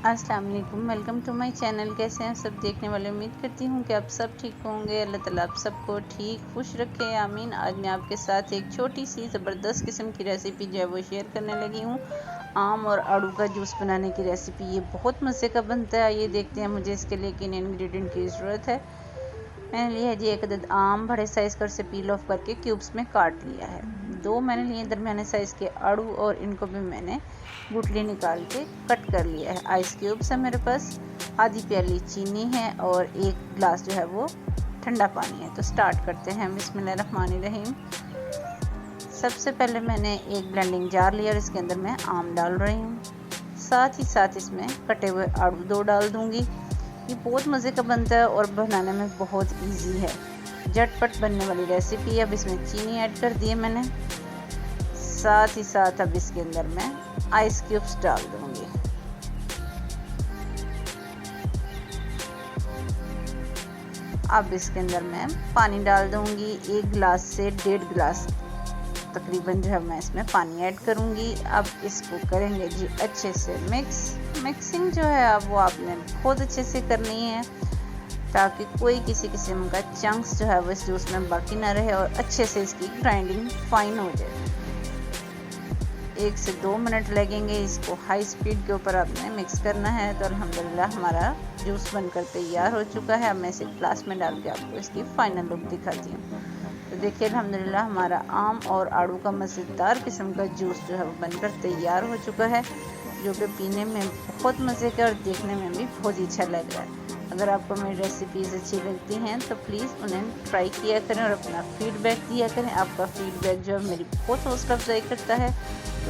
अस्सलाम वालेकुम, welcome to my channel. कैसे हैं सब देखने वाले? उम्मीद करती हूँ कि आप सब ठीक होंगे। अल्लाह ताला आप सबको ठीक खुश रखे, आमीन। आज मैं आपके साथ एक छोटी सी ज़बरदस्त किस्म की रेसिपी जो है वो शेयर करने लगी हूँ। आम और आड़ू का जूस बनाने की रेसिपी। ये बहुत मज़े का बनता है। ये देखते हैं मुझे इसके लिए किन इंग्रेडिएंट की ज़रूरत है। मैंने लिया है जी 1 अदद आम, बड़े साइज़ का उसे पील ऑफ करके क्यूब्स में काट लिया है। 2 मैंने लिए दरमियाने साइज़ के आड़ू और इनको भी मैंने गुठली निकाल के कट कर लिया है। आइस क्यूब्स है मेरे पास, आधी प्याली चीनी है और 1 गिलास जो है वो ठंडा पानी है। तो स्टार्ट करते हैं। बिस्मिल्लाहिर्रहमानिर्रहीम। सबसे पहले मैंने एक ब्लेंडिंग जार लिया और इसके अंदर मैं आम डाल रही हूँ। साथ ही साथ इसमें कटे हुए आड़ू 2 डाल दूँगी। ये बहुत मज़े का बनता है और बनाने में बहुत इजी है। झटपट बनने वाली रेसिपी। अब इसमें चीनी ऐड कर दी है मैंने। साथ ही साथ अब इसके अंदर मैं आइस क्यूब्स डाल दूँगी। अब इसके अंदर मैं पानी डाल दूँगी। 1 गिलास से 1.5 गिलास तकरीबन जो है मैं इसमें पानी ऐड करूँगी। अब इसको करेंगे जी अच्छे से मिक्सिंग जो है अब वो आपने बहुत अच्छे से करनी है ताकि कोई किसी किस्म का चंक्स जो है वो इस जूस में बाकी ना रहे और अच्छे से इसकी ग्राइंडिंग फाइन हो जाए। 1 से 2 मिनट लगेंगे। इसको हाई स्पीड के ऊपर आपने मिक्स करना है। तो अल्हम्दुलिल्लाह हमारा जूस बनकर तैयार हो चुका है। अब मैं इसे ग्लास में डाल के आपको इसकी फाइनल लुक दिखाती हूँ। तो देखिए अल्हम्दुलिल्लाह हमारा आम और आड़ू का मज़ेदार किस्म का जूस जो है वो बनकर तैयार हो चुका है, जो कि पीने में बहुत मज़े का और देखने में भी बहुत ही अच्छा लग रहा है। अगर आपको मेरी रेसिपीज़ अच्छी लगती हैं तो प्लीज़ उन्हें ट्राई किया करें और अपना फीडबैक दिया करें। आपका फीडबैक जो है मेरी बहुत हौसला अफजाई करता है।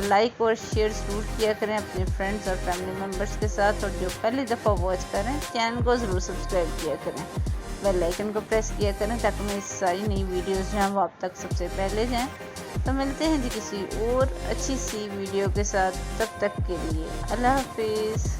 लाइक और शेयर ज़रूर किया करें अपने फ्रेंड्स और फैमिली मेम्बर्स के साथ। और जो पहली दफ़ा वॉच करें चैनल को ज़रूर सब्सक्राइब किया करें, बेल आइकन को प्रेस किया करें ताकि मेरी सारी नई वीडियोस जो हैं वो आप तक सबसे पहले जाएं। तो मिलते हैं जी किसी और अच्छी सी वीडियो के साथ। तब तक के लिए अल्लाह हाफिज़।